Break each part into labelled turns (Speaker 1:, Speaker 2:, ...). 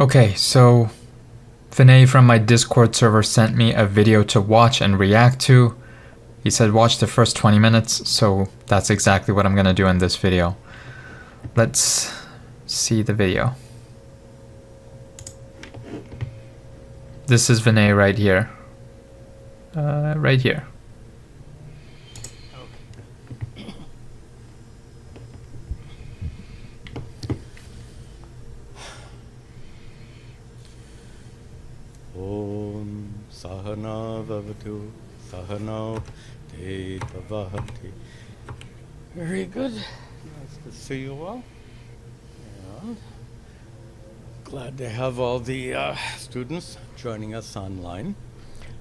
Speaker 1: Okay, so Vinay from my Discord server sent me a video to watch and react to. He said watch the first 20 minutes, so that's exactly what I'm gonna do in this video. Let's see the video. This is Vinay right here. Right here.
Speaker 2: Om Sahana Vavatu Sahana Te Bhavati. Very good. Nice to see you all. And glad to have all the students joining us online.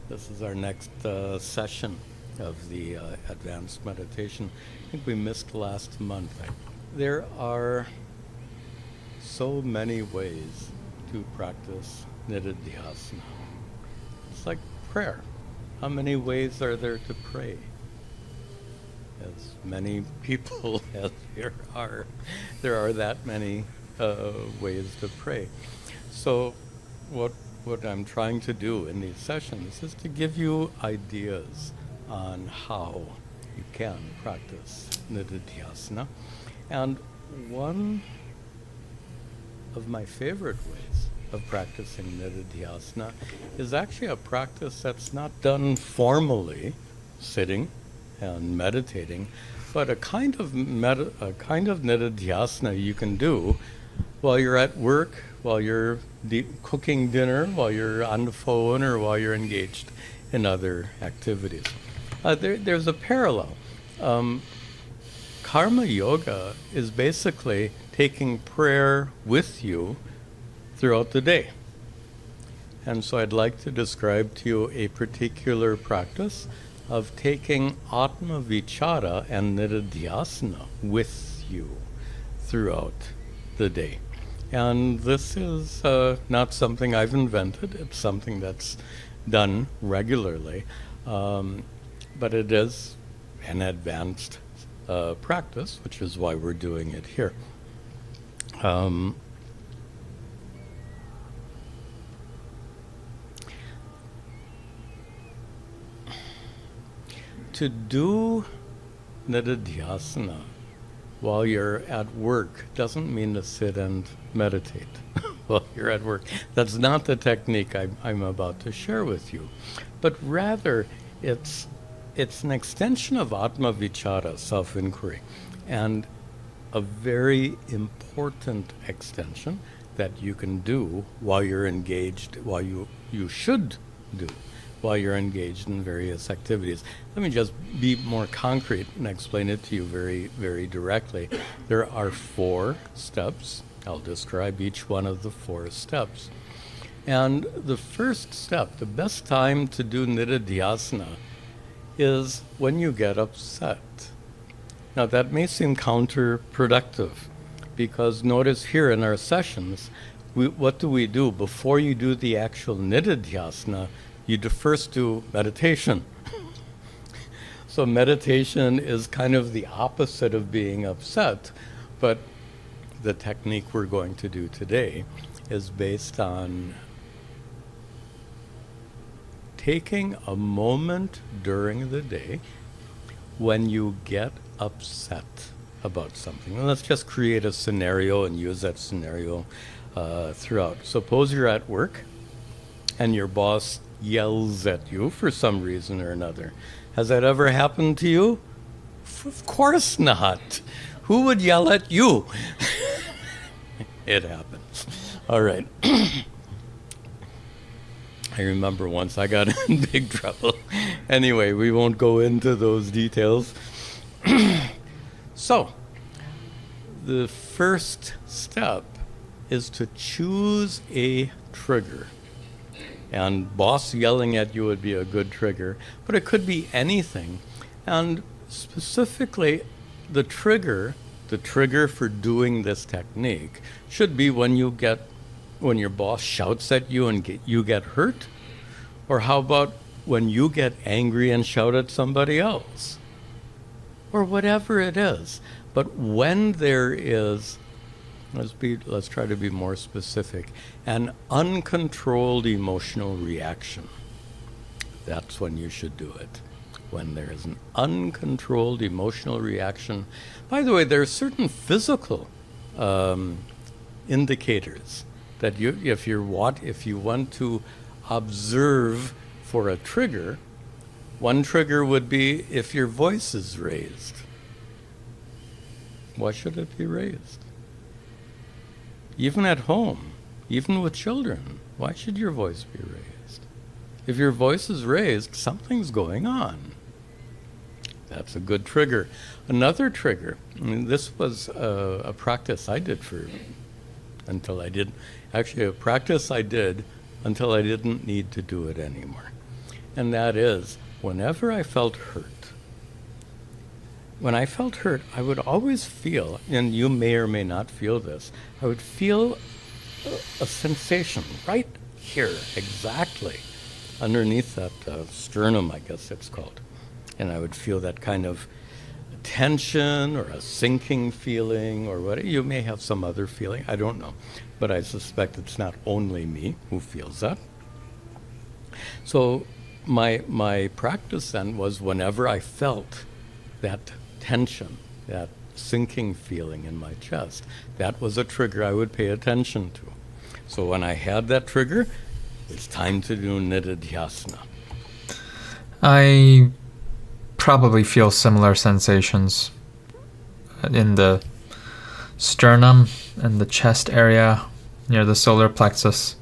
Speaker 2: This is our next session of the advanced meditation. I think we missed last month. There are so many ways to practice Nididhyasana. It's like prayer. How many ways are there to pray? As many people as there are that many ways to pray. So what I'm trying to do in these sessions is to give you ideas on how you can practice Nididhyasana. And one of my favorite ways of practicing Nididhyasana is actually a practice that's not done formally, sitting and meditating, but a kind of Nididhyasana you can do while you're at work, while you're cooking dinner, while you're on the phone, or while you're engaged in other activities. There's a parallel. Karma yoga is basically taking prayer with you throughout the day. And so I'd like to describe to you a particular practice of taking Atma Vichara and Nididhyasana with you throughout the day. And this is not something I've invented, it's something that's done regularly, but it is an advanced practice, which is why we're doing it here. To do Nididhyasana while you're at work doesn't mean to sit and meditate while you're at work. That's not the technique I'm about to share with you, but rather it's an extension of Atma Vichara, self-inquiry, and a very important extension that you can do while you're engaged, while you should do while you're engaged in various activities. Let me just be more concrete and explain it to you very, very directly. There are 4 steps. I'll describe each one of the 4 steps. And the first step, the best time to do Nididhyasana, is when you get upset. Now that may seem counterproductive, because notice here in our sessions, what do we do? Before you do the actual Nididhyasana, you first do meditation. So meditation is kind of the opposite of being upset, but the technique we're going to do today is based on taking a moment during the day when you get upset about something. And let's just create a scenario and use that scenario throughout. Suppose you're at work and your boss yells at you for some reason or another. Has that ever happened to you? Of course not. Who would yell at you? It happens. All right. I remember once I got in big trouble. Anyway, we won't go into those details. So, the first step is to choose a trigger. And boss yelling at you would be a good trigger, but it could be anything. And specifically, the trigger for doing this technique should be when your boss shouts at you and you get hurt, or how about when you get angry and shout at somebody else, or whatever it is. But when there is Let's try to be more specific. An uncontrolled emotional reaction. That's when you should do it. When there is an uncontrolled emotional reaction. By the way, there are certain physical indicators that if you want to observe for a trigger, one trigger would be if your voice is raised. Why should it be raised? Even at home, even with children, why should your voice be raised? If your voice is raised, something's going on. That's a good trigger. Another trigger, this was a practice I did until I didn't need to do it anymore. And that is, whenever I felt hurt, when I felt hurt, I would always feel, and you may or may not feel this, I would feel a sensation right here, exactly, underneath that sternum, I guess it's called. And I would feel that kind of tension or a sinking feeling or what. You may have some other feeling, I don't know. But I suspect it's not only me who feels that. So my practice then was whenever I felt that tension, that sinking feeling in my chest, that was a trigger I would pay attention to. So when I had that trigger, it's time to do Nididhyasana.
Speaker 1: I probably feel similar sensations in the sternum and the chest area near the solar plexus.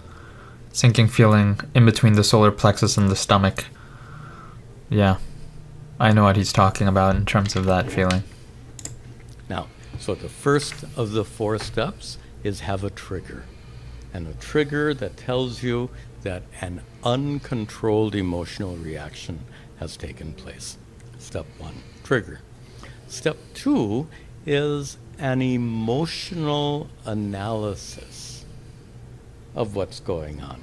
Speaker 1: Sinking feeling in between the solar plexus and the stomach. Yeah, I know what he's talking about in terms of that feeling.
Speaker 2: Now, so the first of the 4 steps is have a trigger. And a trigger that tells you that an uncontrolled emotional reaction has taken place. Step 1, trigger. Step 2 is an emotional analysis of what's going on.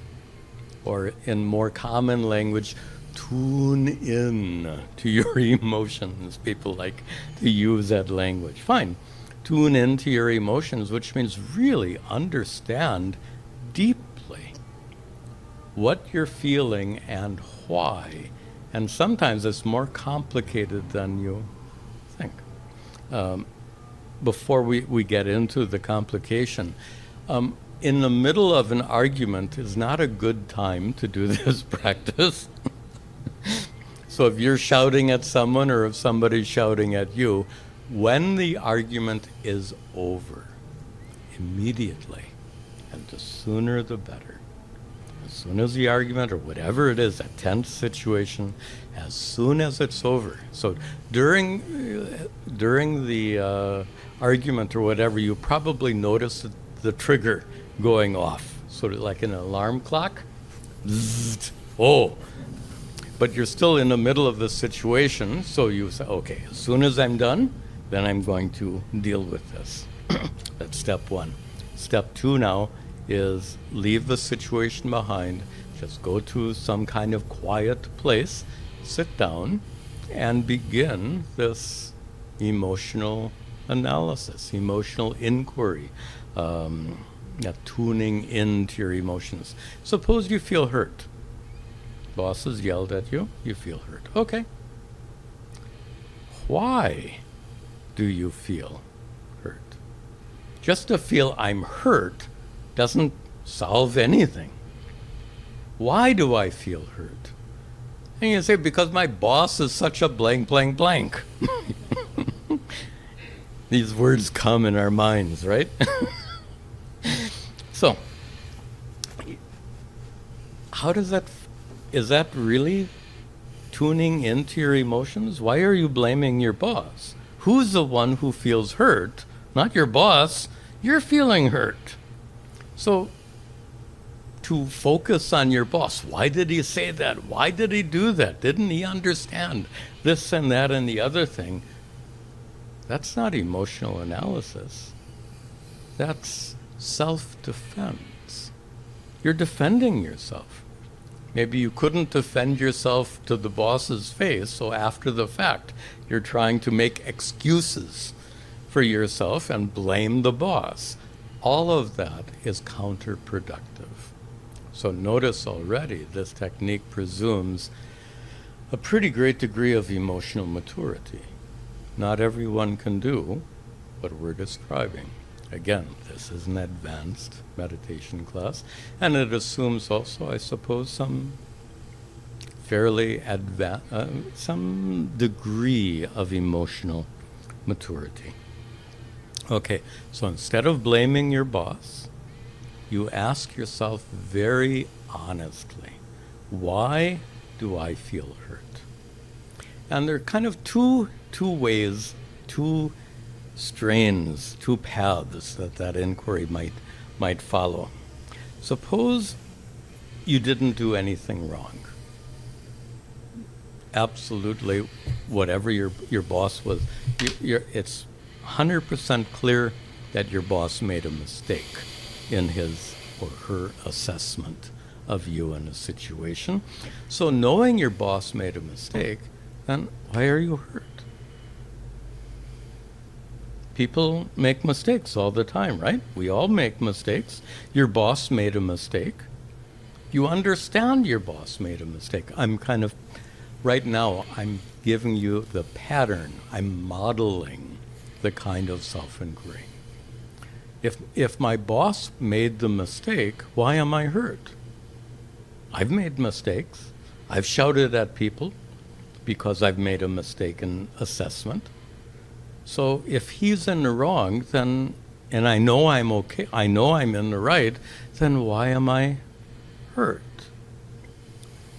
Speaker 2: Or in more common language, tune in to your emotions. People like to use that language. Fine. Tune in to your emotions, which means really understand deeply what you're feeling and why. And sometimes it's more complicated than you think. Before we get into the complication, in the middle of an argument is not a good time to do this practice. So if you're shouting at someone or if somebody's shouting at you, when the argument is over, immediately, and the sooner the better. As soon as the argument or whatever it is, a tense situation, as soon as it's over. So during the argument or whatever, you probably notice the trigger going off, sort of like an alarm clock. Zzzt. Oh, but you're still in the middle of the situation, so you say, okay, as soon as I'm done, then I'm going to deal with this. That's step 1. Step 2 now is leave the situation behind, just go to some kind of quiet place, sit down, and begin this emotional analysis, emotional inquiry, tuning into your emotions. Suppose you feel hurt. Boss has yelled at you, you feel hurt. Okay. Why do you feel hurt? Just to feel I'm hurt doesn't solve anything. Why do I feel hurt? And you say, because my boss is such a blank, blank, blank. These words come in our minds, right? So, how does that, is that really tuning into your emotions? Why are you blaming your boss? Who's the one who feels hurt? Not your boss. You're feeling hurt. So, to focus on your boss, why did he say that? Why did he do that? Didn't he understand this and that and the other thing? That's not emotional analysis. That's self-defense. You're defending yourself. Maybe you couldn't defend yourself to the boss's face, so after the fact, you're trying to make excuses for yourself and blame the boss. all of that is counterproductive. So notice already this technique presumes a pretty great degree of emotional maturity. Not everyone can do what we're describing. Again, this is an advanced meditation class, and it assumes also, I suppose, some fairly some degree of emotional maturity. Okay, so instead of blaming your boss, you ask yourself very honestly, why do I feel hurt? And there are kind of two ways, two strains, two paths that inquiry might follow. Suppose you didn't do anything wrong. Absolutely, whatever your boss was, it's 100% clear that your boss made a mistake in his or her assessment of you in a situation. So knowing your boss made a mistake, then why are you hurt? People make mistakes all the time, right? We all make mistakes. Your boss made a mistake. You understand your boss made a mistake. Right now, I'm giving you the pattern. I'm modeling the kind of self-inquiry. If my boss made the mistake, why am I hurt? I've made mistakes. I've shouted at people because I've made a mistaken assessment. So if he's in the wrong, then, and I know I'm okay, I know I'm in the right, then why am I hurt?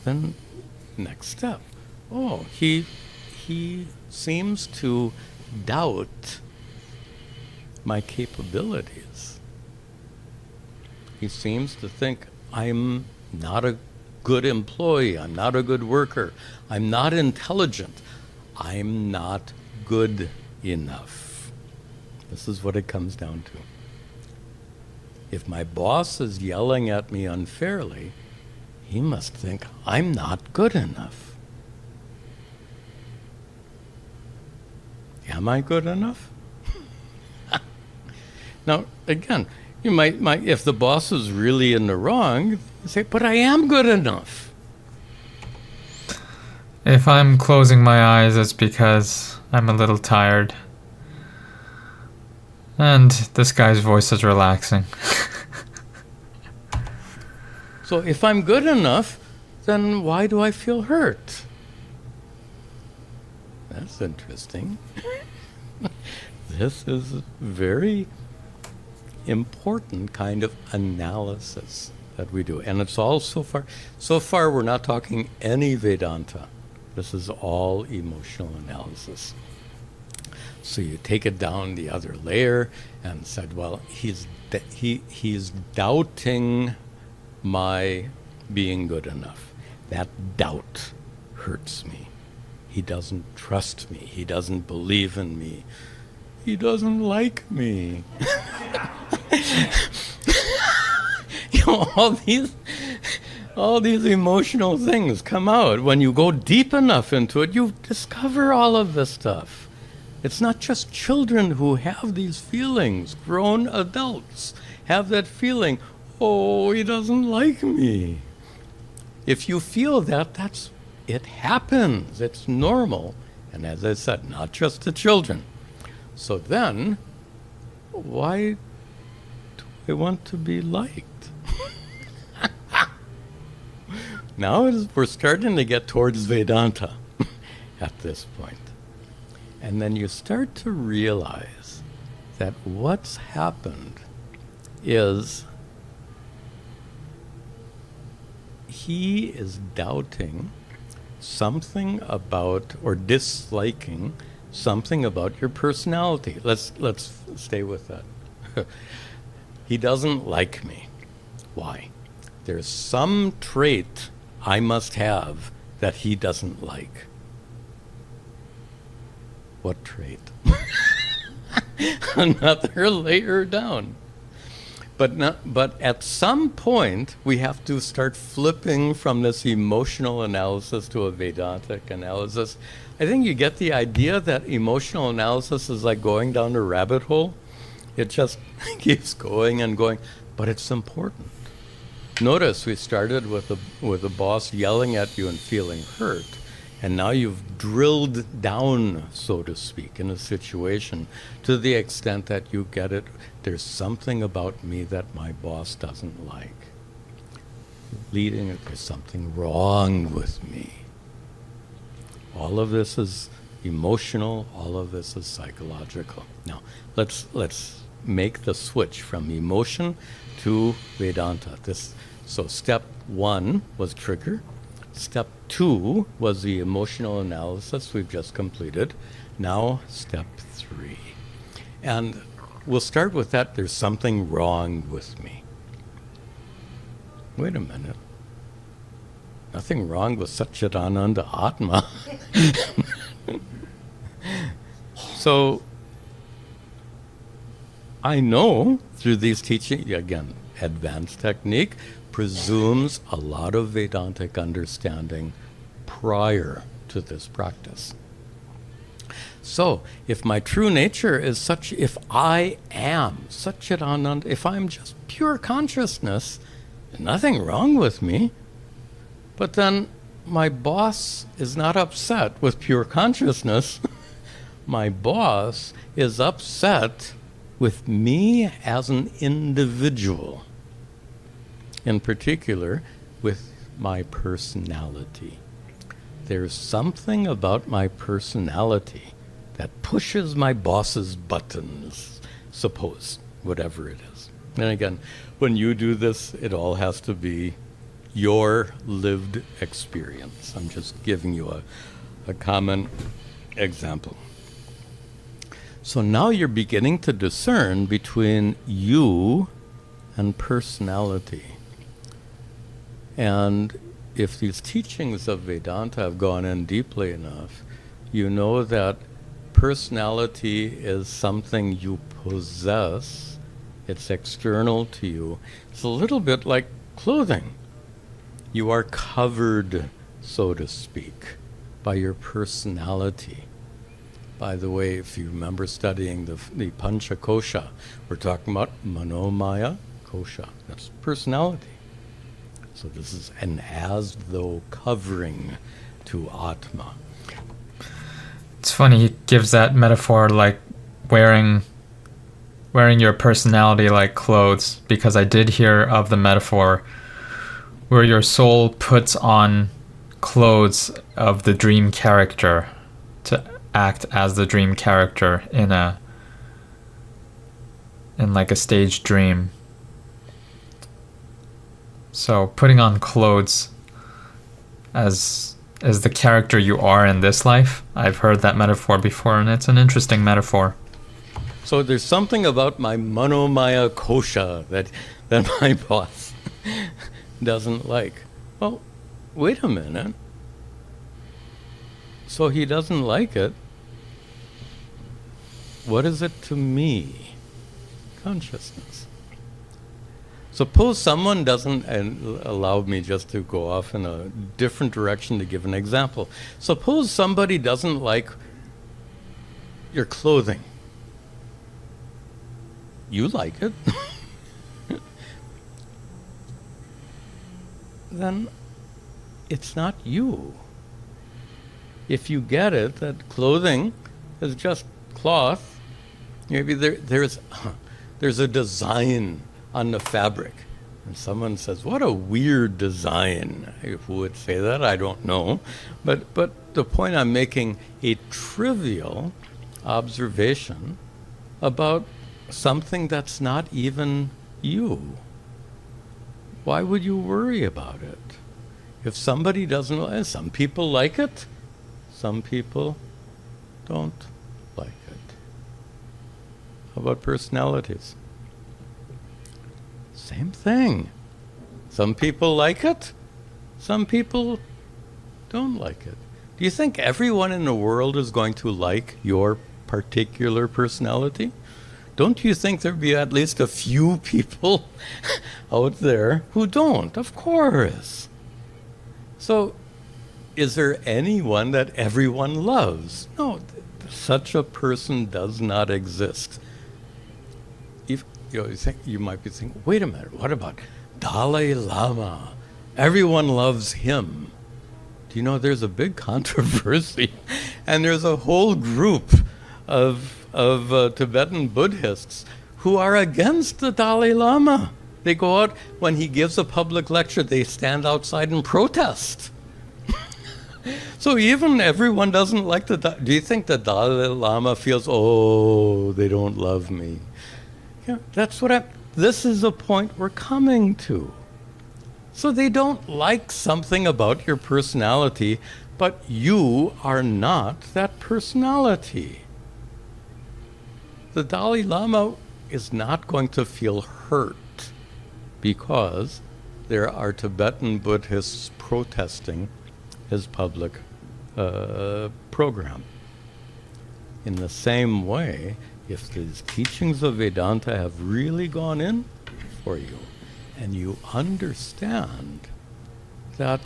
Speaker 2: Then next step. Oh, he seems to doubt my capabilities. He seems to think I'm not a good employee, I'm not a good worker, I'm not intelligent, I'm not good enough. This is what it comes down to. If my boss is yelling at me unfairly, he must think I'm not good enough. Am I good enough? Now, again, you might, if the boss is really in the wrong, you say, but I am good enough.
Speaker 1: If I'm closing my eyes, it's because I'm a little tired. And this guy's voice is relaxing.
Speaker 2: So if I'm good enough, then why do I feel hurt? That's interesting. This is a very important kind of analysis that we do. And it's all so far we're not talking any Vedanta. This is all emotional analysis. So you take it down the other layer and said, well, he's doubting my being good enough. That doubt hurts me. He doesn't trust me. He doesn't believe in me. He doesn't like me. You know, all these emotional things come out. When you go deep enough into it, you discover all of this stuff. It's not just children who have these feelings. Grown adults have that feeling, oh, he doesn't like me. If you feel that, it happens. It's normal. And as I said, not just the children. So then, why do I want to be liked? Now we're starting to get towards Vedanta at this point. And then you start to realize that what's happened is he is doubting something about or disliking something about your personality. Let's stay with that. He doesn't like me. Why? There's some trait I must have that he doesn't like. What trait? Another layer down. But at some point, we have to start flipping from this emotional analysis to a Vedantic analysis. I think you get the idea that emotional analysis is like going down a rabbit hole. It just keeps going and going, but it's important. Notice we started with a boss yelling at you and feeling hurt, and now you've drilled down, so to speak, in a situation to the extent that you get it. There's something about me that my boss doesn't like. Leading it, there's something wrong with me. All of this is emotional, all of this is psychological. Now, let's make the switch from emotion to Vedanta. So step 1 was trigger. Step 2 was the emotional analysis we've just completed. Now step 3. And we'll start with that. There's something wrong with me. Wait a minute. Nothing wrong with Satchidananda Atma. So I know through these teachings, again, advanced technique presumes a lot of Vedantic understanding prior to this practice. So if my true nature is such, if I am Satchidananda, if I'm just pure consciousness, nothing wrong with me, but then my boss is not upset with pure consciousness. My boss is upset with me as an individual, in particular with my personality. There's something about my personality that pushes my boss's buttons, suppose, whatever it is. And again, when you do this, it all has to be your lived experience. I'm just giving you a common example. So now you're beginning to discern between you and personality. And if these teachings of Vedanta have gone in deeply enough, you know that personality is something you possess. It's external to you. It's a little bit like clothing. You are covered, so to speak, by your personality. By the way, if you remember studying the Pancha Kosha, we're talking about Manomaya Kosha. That's personality. So this is an as-though covering to Atma.
Speaker 1: It's funny, he gives that metaphor like wearing your personality like clothes, because I did hear of the metaphor where your soul puts on clothes of the dream character to act as the dream character in like a staged dream. So putting on clothes as the character you are in this life, I've heard that metaphor before, and it's an interesting metaphor.
Speaker 2: So there's something about my Manomaya Kosha that my boss doesn't like. Well, wait a minute. So he doesn't like it. What is it to me? Consciousness. Suppose someone doesn't, and allow me just to go off in a different direction to give an example. Suppose somebody doesn't like your clothing. You like it. Then it's not you. If you get it, that clothing is just cloth, maybe there's a design on the fabric. And someone says, what a weird design. Who would say that? I don't know. But the point I'm making, a trivial observation about something that's not even you. Why would you worry about it? If somebody doesn't like it, some people like it, some people don't like it. How about personalities? Same thing. Some people like it, some people don't like it. Do you think everyone in the world is going to like your particular personality? Don't you think there'd be at least a few people out there who don't? Of course. So, is there anyone that everyone loves? No, such a person does not exist. if you might be thinking, wait a minute, what about Dalai Lama? Everyone loves him. Do you know there's a big controversy, and there's a whole group of Tibetan Buddhists who are against the Dalai Lama. They go out when he gives a public lecture. They stand outside and protest. So even everyone doesn't like do you think the Dalai Lama feels, oh, they don't love me? Yeah, that's what this is a point we're coming to. So they don't like something about your personality, but you are not that personality. The Dalai Lama is not going to feel hurt because there are Tibetan Buddhists protesting his public program. In the same way, if these teachings of Vedanta have really gone in for you, and you understand that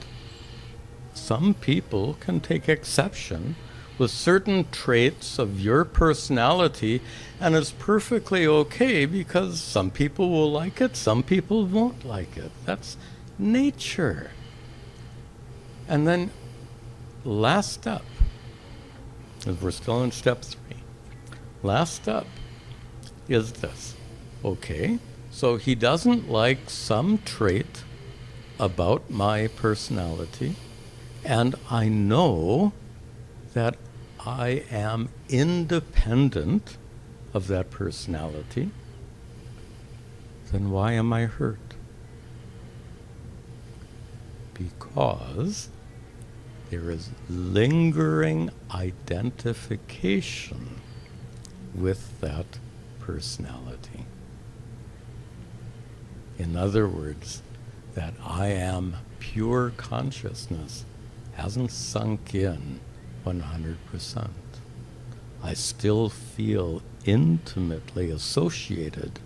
Speaker 2: some people can take exception with certain traits of your personality, and it's perfectly okay because some people will like it, some people won't like it. That's nature. And then last step, as we're still in step 3, last step is this. Okay, so he doesn't like some trait about my personality, and I know that I am independent of that personality. Then why am I hurt? Because there is lingering identification with that personality. In other words, that I am pure consciousness hasn't sunk in 100%. I still feel intimately associated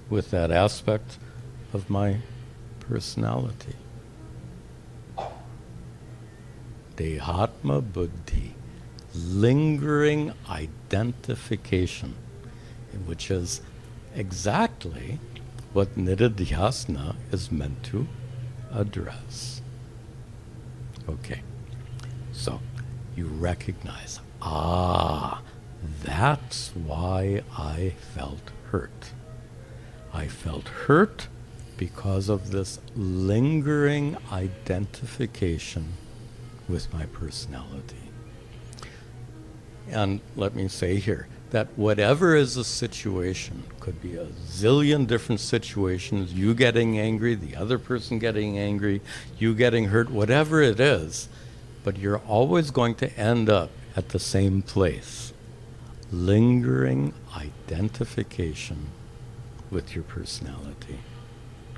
Speaker 2: with that aspect of my personality. Dehatma buddhi, lingering identification, which is exactly what Nididhyasana is meant to address. Okay, so you recognize, that's why I felt hurt. I felt hurt because of this lingering identification with my personality. And let me say here that whatever is the situation, could be a zillion different situations, you getting angry, the other person getting angry, you getting hurt, whatever it is, but you're always going to end up at the same place. Lingering identification with your personality,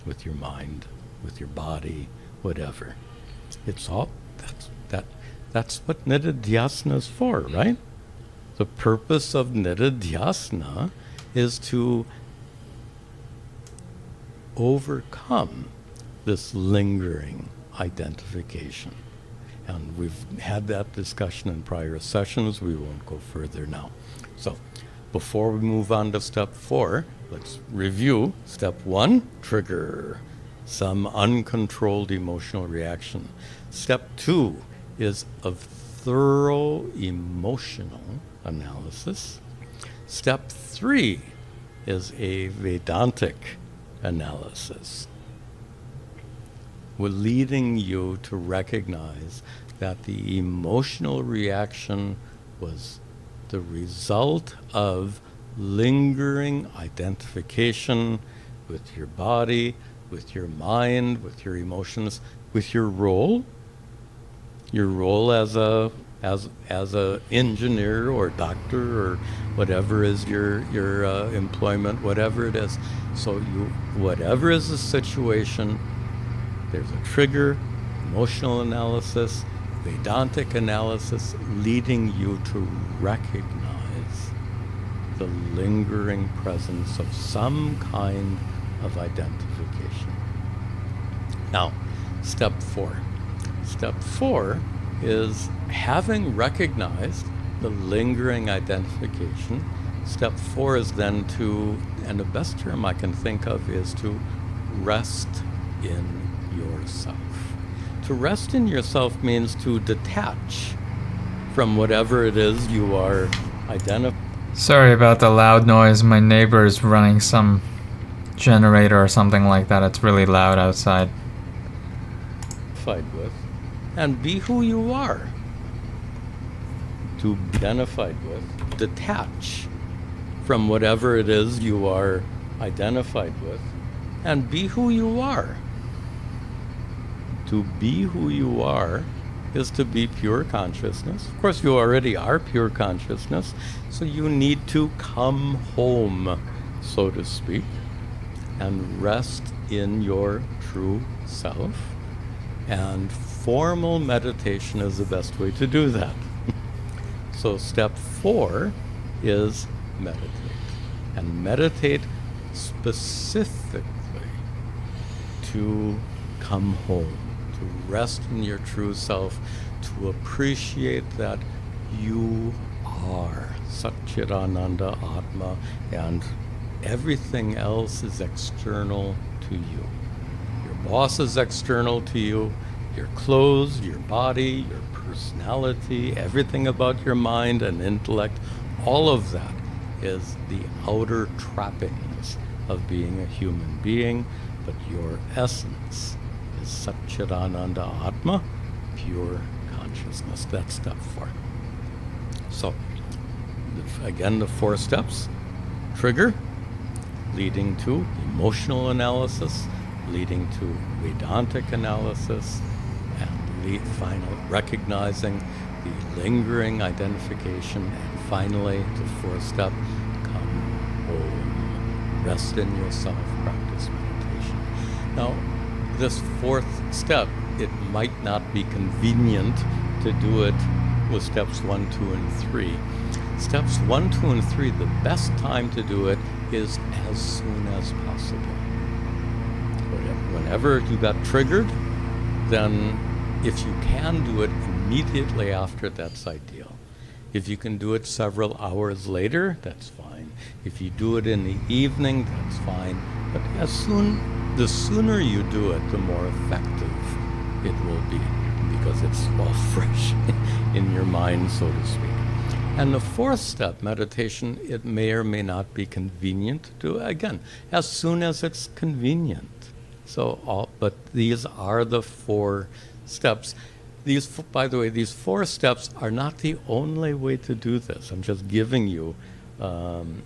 Speaker 2: with your mind, with your body, whatever. It's all, that's what Nididhyasana is for, right? The purpose of Nididhyasana is to overcome this lingering identification. And we've had that discussion in prior sessions. We won't go further now. So before we move on to step 4, let's review. Step 1, trigger some uncontrolled emotional reaction. Step 2 is of thorough emotional analysis. Step 3 is a Vedantic analysis. We're leading you to recognize that the emotional reaction was the result of lingering identification with your body, with your mind, with your emotions, with your role as a engineer or doctor or whatever is your employment, whatever it is. So whatever is the situation, there's a trigger, emotional analysis, Vedantic analysis, leading you to recognize the lingering presence of some kind of identification. Now, step 4. Step 4 is having recognized the lingering identification. Step 4 is then to, and the best term I can think of is to rest in yourself. To rest in yourself means to detach from whatever it is you are identifying
Speaker 1: Sorry about the loud noise. My neighbor is running some generator or something like that. It's really loud outside.
Speaker 2: with, and be who you are. To be identified with, detach from whatever it is you are identified with, and be who you are. To be who you are is to be pure consciousness. Of course, you already are pure consciousness, so you need to come home, so to speak, and rest in your true self. And formal meditation is the best way to do that. So step 4 is meditate. And meditate specifically to come home, to rest in your true self, to appreciate that you are Satchidananda Atma, and everything else is external to you. Your boss is external to you, your clothes, your body, your personality, everything about your mind and intellect, all of that is the outer trappings of being a human being, but your essence is Satchidananda Atma, pure consciousness. That's step 4. So, again, the 4 steps: trigger, leading to emotional analysis, leading to Vedantic analysis, and final recognizing the lingering identification, and finally, the 4th step: come home, rest in yourself, practice meditation. Now, this 4th step, it might not be convenient to do it with steps 1, 2, and 3. Steps 1, 2, and 3, the best time to do it is as soon as possible. Whenever you got triggered, then if you can do it immediately after, that's ideal. If you can do it several hours later, that's fine. If you do it in the evening, that's fine. But the sooner you do it, the more effective it will be, because it's all fresh in your mind, so to speak. And the 4th step, meditation, it may or may not be convenient to do, again, as soon as it's convenient. But these are the 4 steps. By the way, these 4 steps are not the only way to do this. I'm just giving you an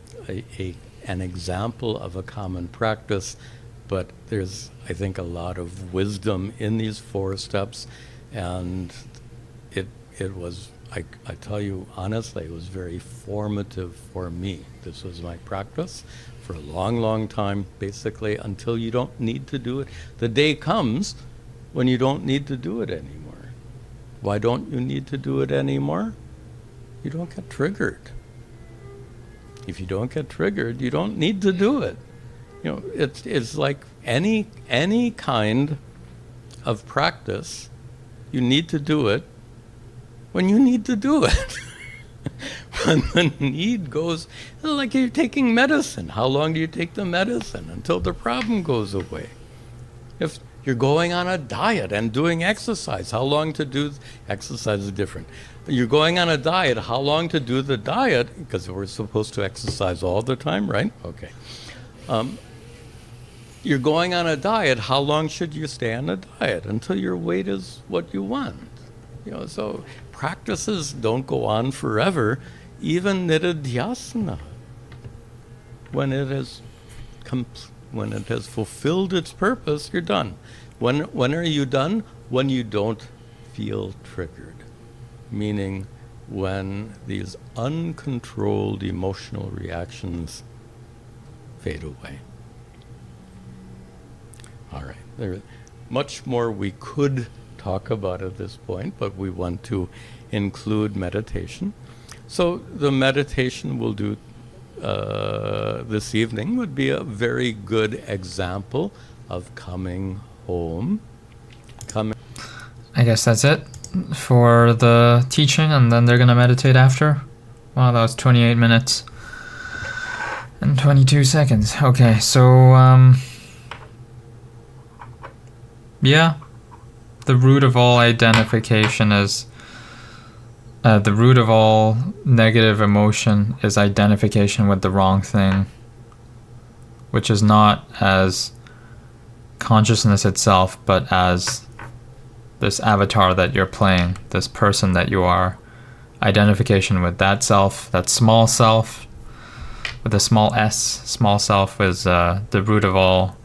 Speaker 2: example of a common practice, but there's, I think, a lot of wisdom in these 4 steps, and it was, I tell you honestly, it was very formative for me. This was my practice for a long, long time, basically, until you don't need to do it. The day comes when you don't need to do it anymore. Why don't you need to do it anymore? You don't get triggered. If you don't get triggered, you don't need to do it. It's like any kind of practice, you need to do it when you need to do it. When the need goes, like you're taking medicine. How long do you take the medicine? Until the problem goes away. If you're going on a diet and doing exercise, how long to do exercise is different. But you're going on a diet, how long to do the diet? Because we're supposed to exercise all the time, right? Okay. You're going on a diet, how long should you stay on a diet? Until your weight is what you want. So practices don't go on forever. Even Nididhyasana, when it has fulfilled its purpose, you're done. When are you done? When you don't feel triggered, meaning when these uncontrolled emotional reactions fade away. All right, there's much more we could talk about at this point, but we want to include meditation. So the meditation we'll do this evening would be a very good example of coming home.
Speaker 1: I guess that's it for the teaching, and then they're going to meditate after. Wow, that was 28 minutes. And 22 seconds. Okay, so, yeah. The root of all identification is... the root of all negative emotion is identification with the wrong thing, which is not as consciousness itself, but as this avatar that you're playing, this person that you are. Identification with that self, that small self, with a small s. Small self is the root of all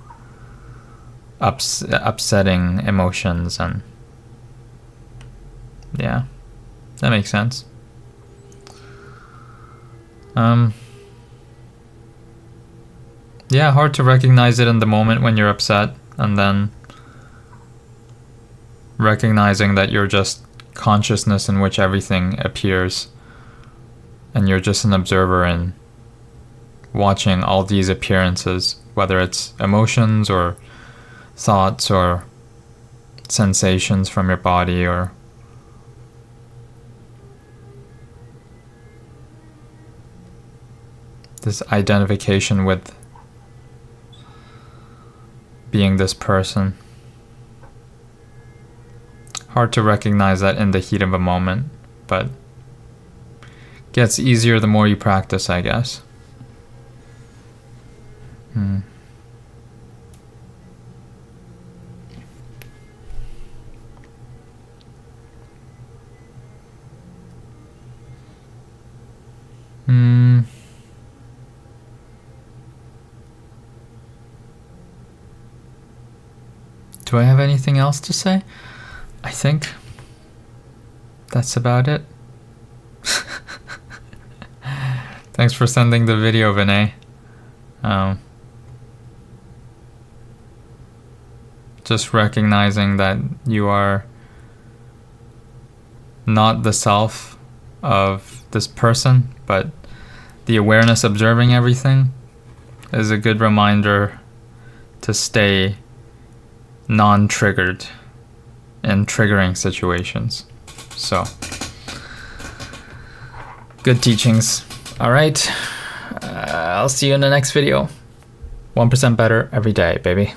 Speaker 1: upsetting emotions, and yeah, that makes sense. Yeah, hard to recognize it in the moment when you're upset, and then recognizing that you're just consciousness in which everything appears, and you're just an observer and watching all these appearances, whether it's emotions or thoughts or sensations from your body, or this identification with being this person. Hard to recognize that in the heat of a moment, but gets easier the more you practice, I guess. Do I have anything else to say? I think that's about it. Thanks for sending the video, Vinay. Just recognizing that you are not the self of this person, but the awareness observing everything is a good reminder to stay non-triggered in triggering situations. So, good teachings. All right, I'll see you in the next video. 1% better every day, baby.